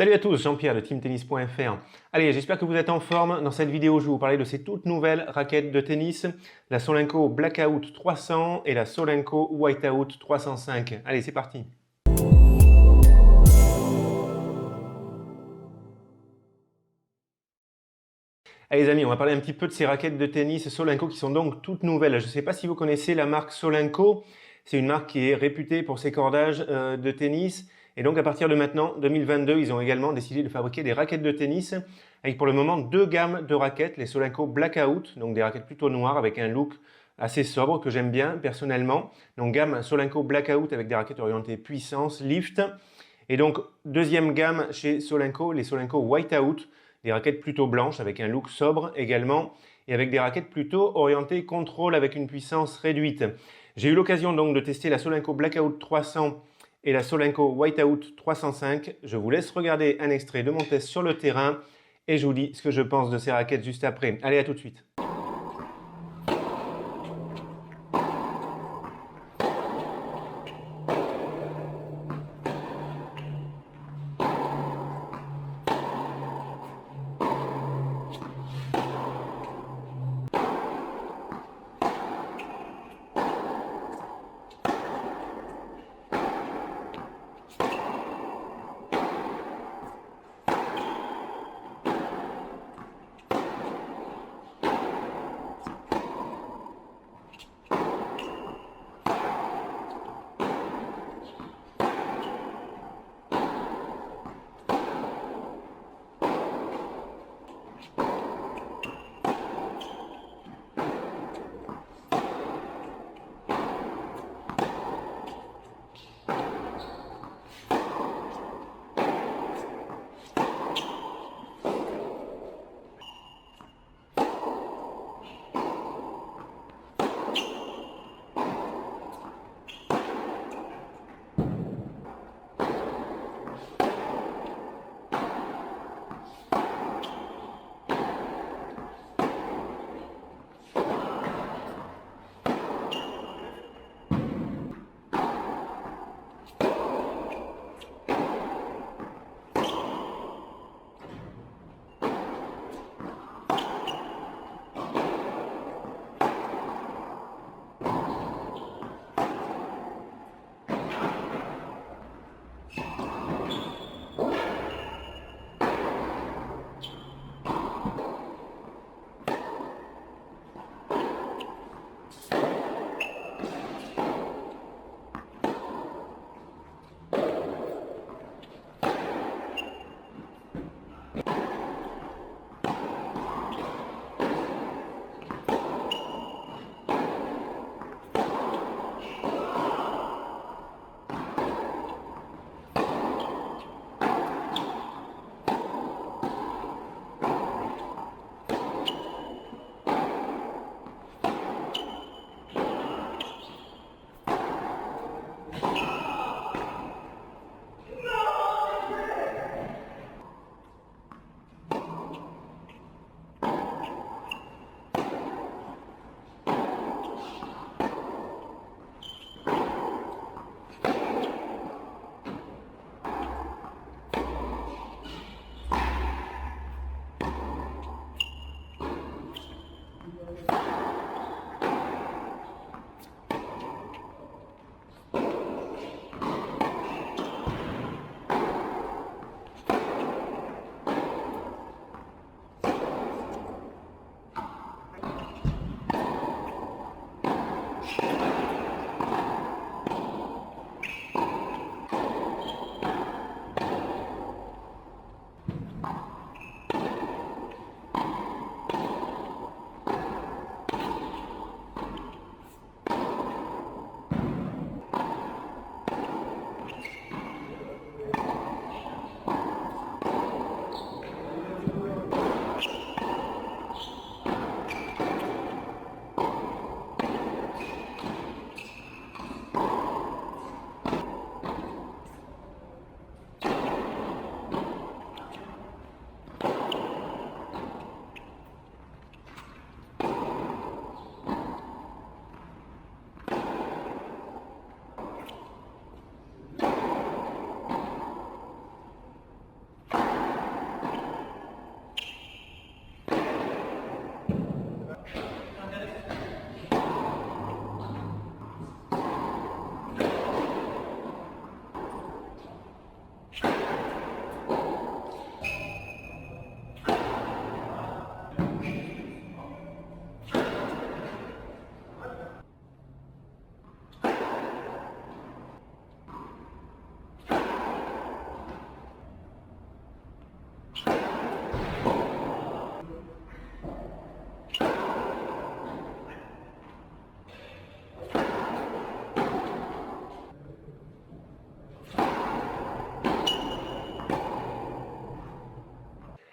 Salut à tous, Jean-Pierre de teamtennis.fr. Allez, j'espère que vous êtes en forme. Dans cette vidéo, je vais vous parler de ces toutes nouvelles raquettes de tennis, la Solinco Blackout 300 et la Solinco Whiteout 305. Allez, c'est parti. Allez les amis, on va parler un petit peu de ces raquettes de tennis Solinco qui sont donc toutes nouvelles. Je ne sais pas si vous connaissez la marque Solinco. C'est une marque qui est réputée pour ses cordages de tennis. Et donc à partir de maintenant, 2022, ils ont également décidé de fabriquer des raquettes de tennis avec pour le moment deux gammes de raquettes. Les Solinco Blackout, donc des raquettes plutôt noires avec un look assez sobre que j'aime bien personnellement. Donc gamme Solinco Blackout avec des raquettes orientées puissance, lift. Et donc deuxième gamme chez Solinco, les Solinco Whiteout, des raquettes plutôt blanches avec un look sobre également et avec des raquettes plutôt orientées contrôle avec une puissance réduite. J'ai eu l'occasion donc de tester la Solinco Blackout 300 et la Solinco Whiteout 305. Je vous laisse regarder un extrait de mon test sur le terrain et je vous dis ce que je pense de ces raquettes juste après. Allez, à tout de suite.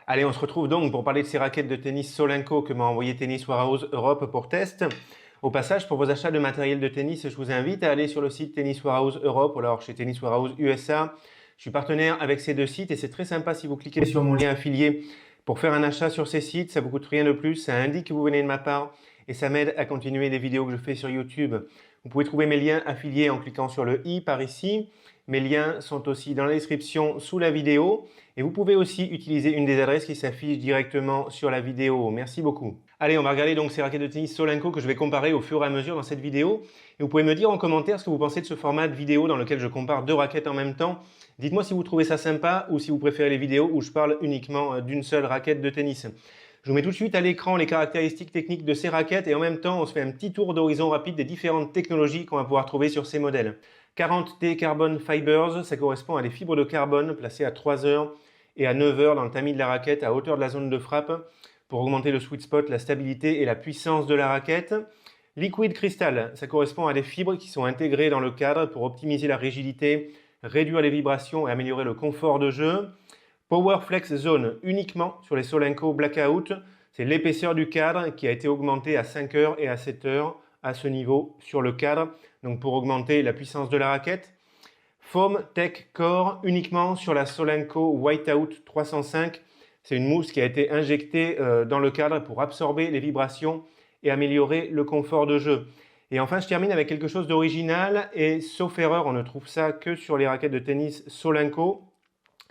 Allez, on se retrouve donc pour parler de ces raquettes de tennis Solinco que m'a envoyé Tennis Warehouse Europe pour test. Au passage, pour vos achats de matériel de tennis, je vous invite à aller sur le site Tennis Warehouse Europe ou alors chez Tennis Warehouse USA. Je suis partenaire avec ces deux sites et c'est très sympa si vous cliquez sur mon lien affilié pour faire un achat sur ces sites. Ça ne vous coûte rien de plus, ça indique que vous venez de ma part et ça m'aide à continuer les vidéos que je fais sur YouTube. Vous pouvez trouver mes liens affiliés en cliquant sur le i par ici. Mes liens sont aussi dans la description sous la vidéo et vous pouvez aussi utiliser une des adresses qui s'affiche directement sur la vidéo. Merci beaucoup. Allez, on va regarder donc ces raquettes de tennis Solinco que je vais comparer au fur et à mesure dans cette vidéo. Et vous pouvez me dire en commentaire ce que vous pensez de ce format de vidéo dans lequel je compare deux raquettes en même temps. Dites-moi si vous trouvez ça sympa ou si vous préférez les vidéos où je parle uniquement d'une seule raquette de tennis. Je vous mets tout de suite à l'écran les caractéristiques techniques de ces raquettes et en même temps on se fait un petit tour d'horizon rapide des différentes technologies qu'on va pouvoir trouver sur ces modèles. 40T Carbon Fibers, ça correspond à des fibres de carbone placées à 3 heures et à 9 heures dans le tamis de la raquette à hauteur de la zone de frappe pour augmenter le sweet spot, la stabilité et la puissance de la raquette. Liquid Crystal, ça correspond à des fibres qui sont intégrées dans le cadre pour optimiser la rigidité, réduire les vibrations et améliorer le confort de jeu. Power Flex Zone, uniquement sur les Solinco Blackout, c'est l'épaisseur du cadre qui a été augmentée à 5 heures et à 7 heures à ce niveau sur le cadre, donc pour augmenter la puissance de la raquette. Foam Tech Core, uniquement sur la Solinco Whiteout 305, c'est une mousse qui a été injectée dans le cadre pour absorber les vibrations et améliorer le confort de jeu. Et enfin, je termine avec quelque chose d'original et sauf erreur, on ne trouve ça que sur les raquettes de tennis Solinco.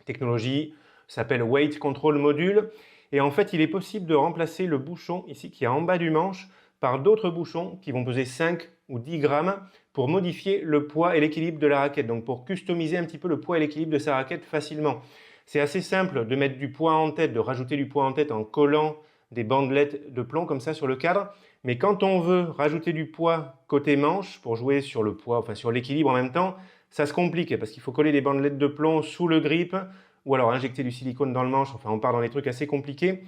Technologie s'appelle Weight Control Module. Et en fait, il est possible de remplacer le bouchon ici qui est en bas du manche par d'autres bouchons qui vont peser 5 ou 10 grammes pour modifier le poids et l'équilibre de la raquette. Donc pour customiser un petit peu le poids et l'équilibre de sa raquette facilement. C'est assez simple de mettre du poids en tête, de rajouter du poids en tête en collant des bandelettes de plomb comme ça sur le cadre. Mais quand on veut rajouter du poids côté manche pour jouer sur le poids, enfin sur l'équilibre en même temps, ça se complique parce qu'il faut coller des bandelettes de plomb sous le grip ou alors injecter du silicone dans le manche. Enfin, on part dans des trucs assez compliqués.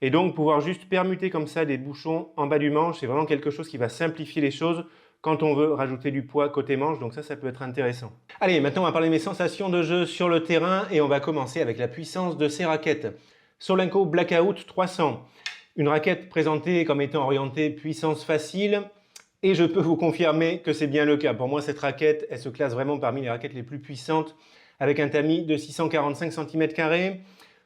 Et donc, pouvoir juste permuter comme ça des bouchons en bas du manche, c'est vraiment quelque chose qui va simplifier les choses quand on veut rajouter du poids côté manche. Donc ça peut être intéressant. Allez, maintenant, on va parler de mes sensations de jeu sur le terrain et on va commencer avec la puissance de ces raquettes. Solinco Blackout 300, une raquette présentée comme étant orientée puissance facile. Et je peux vous confirmer que c'est bien le cas. Pour moi, cette raquette, elle se classe vraiment parmi les raquettes les plus puissantes avec un tamis de 645 cm².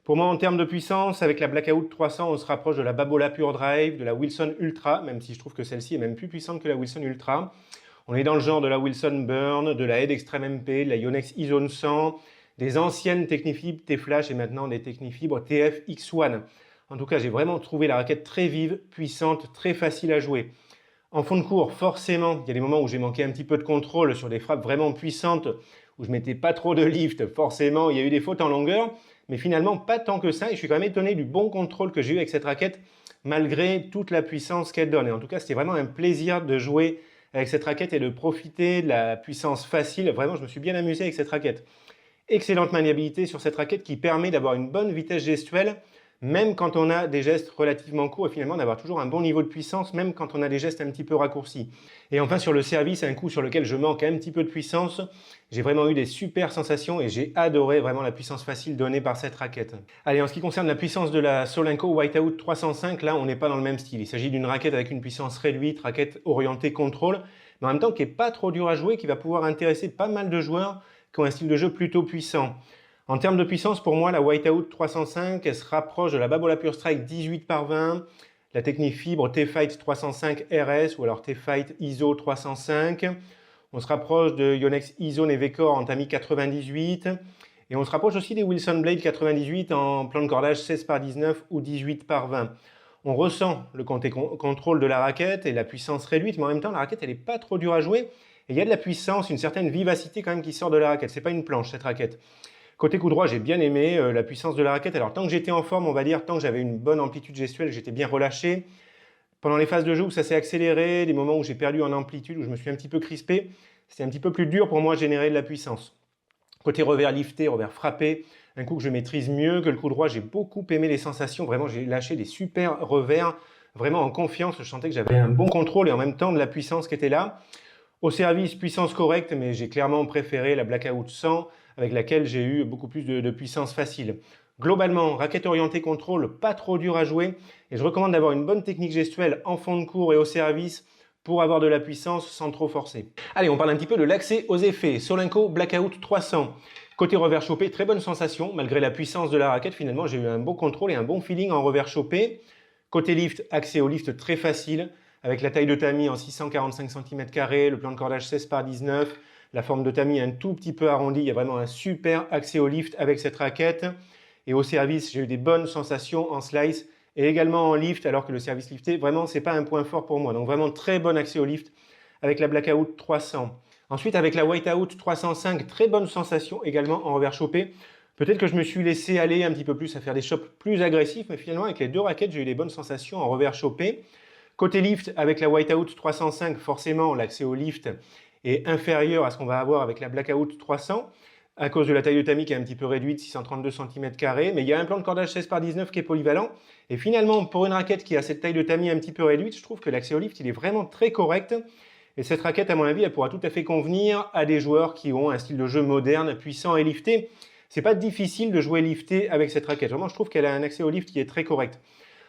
Pour moi, en termes de puissance, avec la Blackout 300, on se rapproche de la Babola Pure Drive, de la Wilson Ultra, même si je trouve que celle-ci est même plus puissante que la Wilson Ultra. On est dans le genre de la Wilson Burn, de la Head Extreme MP, de la Yonex E-Zone 100, des anciennes Technifibres T-Flash et maintenant des Technifibres TF X1. En tout cas, j'ai vraiment trouvé la raquette très vive, puissante, très facile à jouer. En fond de cours, forcément, il y a des moments où j'ai manqué un petit peu de contrôle sur des frappes vraiment puissantes, où je ne mettais pas trop de lift. Forcément, il y a eu des fautes en longueur, mais finalement, pas tant que ça. Et je suis quand même étonné du bon contrôle que j'ai eu avec cette raquette, malgré toute la puissance qu'elle donne. Et en tout cas, c'était vraiment un plaisir de jouer avec cette raquette et de profiter de la puissance facile. Vraiment, je me suis bien amusé avec cette raquette. Excellente maniabilité sur cette raquette qui permet d'avoir une bonne vitesse gestuelle, même quand on a des gestes relativement courts et finalement d'avoir toujours un bon niveau de puissance, même quand on a des gestes un petit peu raccourcis. Et enfin sur le service, un coup sur lequel je manque un petit peu de puissance, j'ai vraiment eu des super sensations et j'ai adoré vraiment la puissance facile donnée par cette raquette. Allez, en ce qui concerne la puissance de la Solinco Whiteout 305, là on n'est pas dans le même style. Il s'agit d'une raquette avec une puissance réduite, raquette orientée contrôle, mais en même temps qui n'est pas trop dure à jouer, qui va pouvoir intéresser pas mal de joueurs qui ont un style de jeu plutôt puissant. En termes de puissance, pour moi, la Whiteout 305, elle se rapproche de la Babola Pure Strike 18/20, la Technifibre T-Fight 305 RS ou alors T-Fight ISO 305. On se rapproche de Yonex E-Zone et V-Core en tamis 98. Et on se rapproche aussi des Wilson Blade 98 en plan de cordage 16/19 ou 18/20. On ressent le contrôle de la raquette et la puissance réduite, mais en même temps, la raquette, elle n'est pas trop dure à jouer. Et il y a de la puissance, une certaine vivacité quand même qui sort de la raquette. Ce n'est pas une planche, cette raquette. Côté coup droit, j'ai bien aimé la puissance de la raquette. Alors, tant que j'étais en forme, on va dire, tant que j'avais une bonne amplitude gestuelle, que j'étais bien relâché. Pendant les phases de jeu où ça s'est accéléré, des moments où j'ai perdu en amplitude, où je me suis un petit peu crispé, c'était un petit peu plus dur pour moi de générer de la puissance. Côté revers lifté, revers frappé, un coup que je maîtrise mieux que le coup droit, j'ai beaucoup aimé les sensations. Vraiment, j'ai lâché des super revers, vraiment en confiance. Je sentais que j'avais un bon contrôle et en même temps de la puissance qui était là. Au service, puissance correcte, mais j'ai clairement préféré la Blackout 100 avec laquelle j'ai eu beaucoup plus de puissance facile. Globalement, raquette orientée contrôle, pas trop dur à jouer, et je recommande d'avoir une bonne technique gestuelle en fond de cours et au service pour avoir de la puissance sans trop forcer. Allez, on parle un petit peu de l'accès aux effets. Solinco Blackout 300. Côté revers chopé, très bonne sensation. Malgré la puissance de la raquette, finalement, j'ai eu un bon contrôle et un bon feeling en revers chopé. Côté lift, accès au lift très facile, avec la taille de tamis en 645 cm², le plan de cordage 16 par 19, la forme de tamis un tout petit peu arrondie. Il y a vraiment un super accès au lift avec cette raquette. Et au service, j'ai eu des bonnes sensations en slice et également en lift, alors que le service lifté, vraiment, c'est pas un point fort pour moi. Donc vraiment très bon accès au lift avec la Blackout 300. Ensuite, avec la Whiteout 305, très bonne sensation également en revers chopé. Peut-être que je me suis laissé aller un petit peu plus à faire des chops plus agressifs, mais finalement, avec les deux raquettes, j'ai eu des bonnes sensations en revers chopé. Côté lift, avec la Whiteout 305, forcément, l'accès au lift est inférieur à ce qu'on va avoir avec la Blackout 300 à cause de la taille de tamis qui est un petit peu réduite, 632 cm², mais il y a un plan de cordage 16 par 19 qui est polyvalent. Et finalement, pour une raquette qui a cette taille de tamis un petit peu réduite, je trouve que l'accès au lift, il est vraiment très correct. Et cette raquette, à mon avis, elle pourra tout à fait convenir à des joueurs qui ont un style de jeu moderne, puissant et lifté. C'est pas difficile de jouer lifté avec cette raquette. Vraiment, je trouve qu'elle a un accès au lift qui est très correct.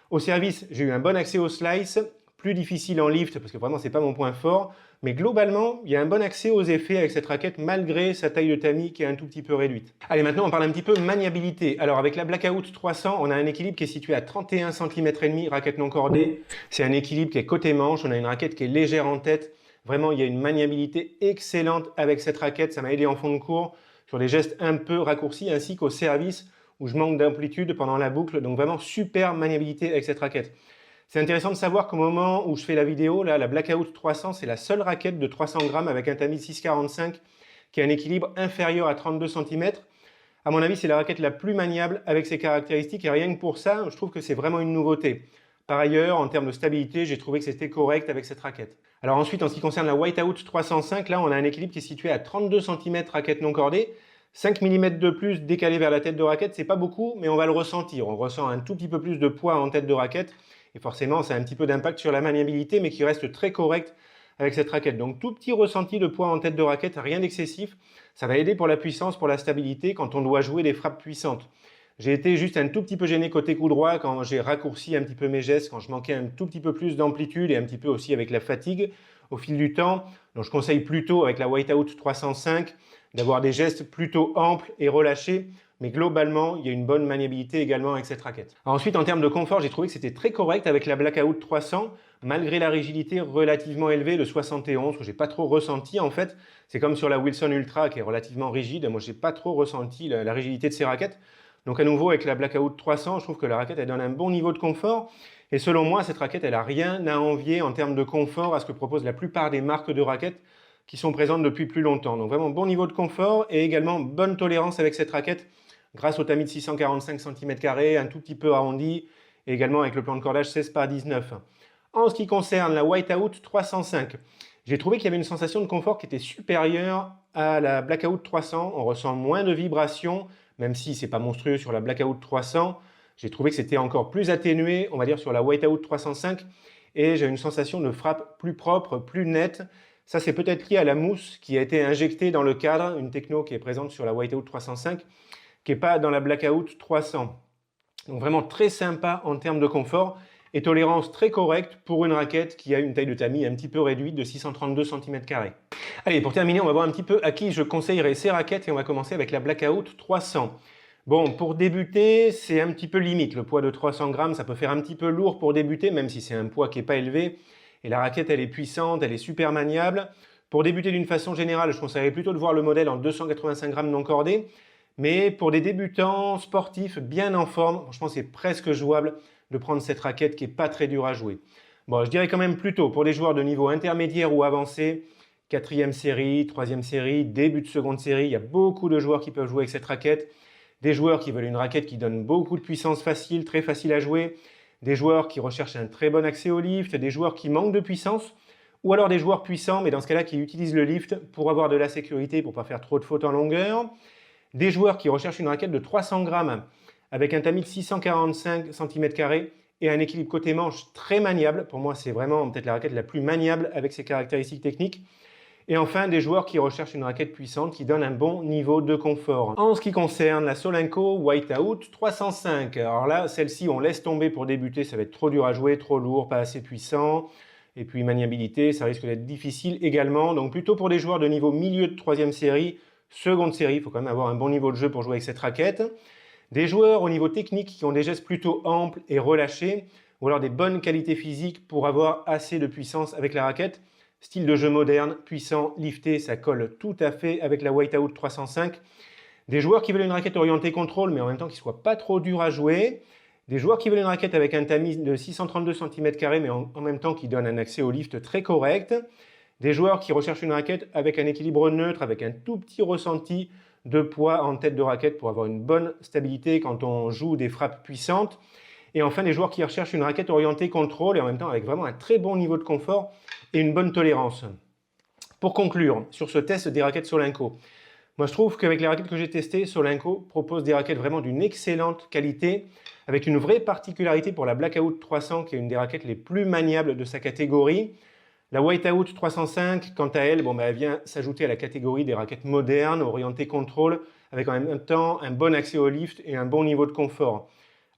Au service, j'ai eu un bon accès au slice, plus difficile en lift parce que vraiment, c'est pas mon point fort. Mais globalement, il y a un bon accès aux effets avec cette raquette malgré sa taille de tamis qui est un tout petit peu réduite. Allez, maintenant on parle un petit peu maniabilité. Alors avec la Blackout 300, on a un équilibre qui est situé à 31 cm et demi, raquette non cordée. C'est un équilibre qui est côté manche, on a une raquette qui est légère en tête. Vraiment, il y a une maniabilité excellente avec cette raquette. Ça m'a aidé en fond de cours sur des gestes un peu raccourcis ainsi qu'au service où je manque d'amplitude pendant la boucle. Donc vraiment super maniabilité avec cette raquette. C'est intéressant de savoir qu'au moment où je fais la vidéo, là, la Blackout 300, c'est la seule raquette de 300 grammes avec un tamis de 6,45 qui a un équilibre inférieur à 32 cm. À mon avis, c'est la raquette la plus maniable avec ses caractéristiques et rien que pour ça, je trouve que c'est vraiment une nouveauté. Par ailleurs, en termes de stabilité, j'ai trouvé que c'était correct avec cette raquette. Alors ensuite, en ce qui concerne la Whiteout 305, là, on a un équilibre qui est situé à 32 cm raquette non cordée. 5 mm de plus décalé vers la tête de raquette, c'est pas beaucoup, mais on va le ressentir. On ressent un tout petit peu plus de poids en tête de raquette. Et forcément, ça a un petit peu d'impact sur la maniabilité, mais qui reste très correct avec cette raquette. Donc, tout petit ressenti de poids en tête de raquette, rien d'excessif. Ça va aider pour la puissance, pour la stabilité, quand on doit jouer des frappes puissantes. J'ai été juste un tout petit peu gêné côté coup droit quand j'ai raccourci un petit peu mes gestes, quand je manquais un tout petit peu plus d'amplitude et un petit peu aussi avec la fatigue au fil du temps. Donc, je conseille plutôt avec la Whiteout 305 d'avoir des gestes plutôt amples et relâchés. Mais globalement, il y a une bonne maniabilité également avec cette raquette. Ensuite, en termes de confort, j'ai trouvé que c'était très correct avec la Blackout 300, malgré la rigidité relativement élevée de 71, que j'ai pas trop ressenti en fait. C'est comme sur la Wilson Ultra qui est relativement rigide. Moi, j'ai pas trop ressenti la rigidité de ces raquettes. Donc à nouveau, avec la Blackout 300, je trouve que la raquette, elle donne un bon niveau de confort. Et selon moi, cette raquette, elle a rien à envier en termes de confort à ce que proposent la plupart des marques de raquettes qui sont présentes depuis plus longtemps. Donc vraiment bon niveau de confort et également bonne tolérance avec cette raquette grâce au tamis de 645 cm², un tout petit peu arrondi, et également avec le plan de cordage 16 par 19. En ce qui concerne la Whiteout 305, j'ai trouvé qu'il y avait une sensation de confort qui était supérieure à la Blackout 300. On ressent moins de vibrations, même si ce n'est pas monstrueux sur la Blackout 300. J'ai trouvé que c'était encore plus atténué, on va dire, sur la Whiteout 305, et j'ai une sensation de frappe plus propre, plus nette. Ça, c'est peut-être lié à la mousse qui a été injectée dans le cadre, une techno qui est présente sur la Whiteout 305, qui n'est pas dans la Blackout 300. Donc vraiment très sympa en termes de confort et tolérance très correcte pour une raquette qui a une taille de tamis un petit peu réduite de 632 cm². Allez, pour terminer, on va voir un petit peu à qui je conseillerais ces raquettes et on va commencer avec la Blackout 300. Bon, pour débuter, c'est un petit peu limite. Le poids de 300 grammes, ça peut faire un petit peu lourd pour débuter, même si c'est un poids qui n'est pas élevé. Et la raquette, elle est puissante, elle est super maniable. Pour débuter d'une façon générale, je conseillerais plutôt de voir le modèle en 285 grammes non cordé. Mais pour des débutants sportifs bien en forme, franchement, c'est presque jouable de prendre cette raquette qui n'est pas très dure à jouer. Bon, je dirais quand même plutôt pour des joueurs de niveau intermédiaire ou avancé, 4e série, 3e série, début de seconde série, il y a beaucoup de joueurs qui peuvent jouer avec cette raquette. Des joueurs qui veulent une raquette qui donne beaucoup de puissance facile, très facile à jouer. Des joueurs qui recherchent un très bon accès au lift, des joueurs qui manquent de puissance. Ou alors des joueurs puissants, mais dans ce cas-là, qui utilisent le lift pour avoir de la sécurité, pour ne pas faire trop de fautes en longueur. Des joueurs qui recherchent une raquette de 300 grammes avec un tamis de 645 cm² et un équilibre côté manche très maniable. Pour moi, c'est vraiment peut-être la raquette la plus maniable avec ses caractéristiques techniques. Et enfin, des joueurs qui recherchent une raquette puissante qui donne un bon niveau de confort. En ce qui concerne la Solinco Whiteout 305, alors là, celle-ci, on laisse tomber pour débuter, ça va être trop dur à jouer, trop lourd, pas assez puissant. Et puis maniabilité, ça risque d'être difficile également. Donc plutôt pour des joueurs de niveau milieu de troisième série, seconde série, il faut quand même avoir un bon niveau de jeu pour jouer avec cette raquette. Des joueurs au niveau technique qui ont des gestes plutôt amples et relâchés, ou alors des bonnes qualités physiques pour avoir assez de puissance avec la raquette. Style de jeu moderne, puissant, lifté, ça colle tout à fait avec la Whiteout 305. Des joueurs qui veulent une raquette orientée contrôle, mais en même temps qui ne soit pas trop dur à jouer. Des joueurs qui veulent une raquette avec un tamis de 632 cm², mais en même temps qui donne un accès au lift très correct. Des joueurs qui recherchent une raquette avec un équilibre neutre, avec un tout petit ressenti de poids en tête de raquette pour avoir une bonne stabilité quand on joue des frappes puissantes. Et enfin, des joueurs qui recherchent une raquette orientée contrôle et en même temps avec vraiment un très bon niveau de confort et une bonne tolérance. Pour conclure sur ce test des raquettes Solinco, moi je trouve qu'avec les raquettes que j'ai testées, Solinco propose des raquettes vraiment d'une excellente qualité, avec une vraie particularité pour la Blackout 300 qui est une des raquettes les plus maniables de sa catégorie. La Whiteout 305, quant à elle, elle vient s'ajouter à la catégorie des raquettes modernes, orientées contrôle, avec en même temps un bon accès au lift et un bon niveau de confort.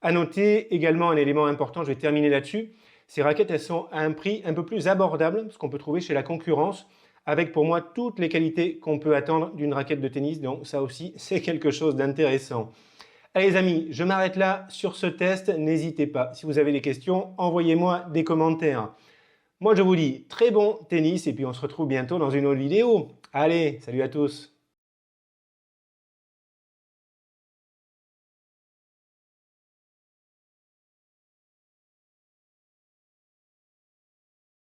À noter également un élément important, je vais terminer là-dessus, ces raquettes elles sont à un prix un peu plus abordable, ce qu'on peut trouver chez la concurrence, avec pour moi toutes les qualités qu'on peut attendre d'une raquette de tennis, donc ça aussi c'est quelque chose d'intéressant. Allez les amis, je m'arrête là sur ce test, n'hésitez pas, si vous avez des questions, envoyez-moi des commentaires. Moi je vous dis très bon tennis et puis on se retrouve bientôt dans une autre vidéo. Allez, salut à tous!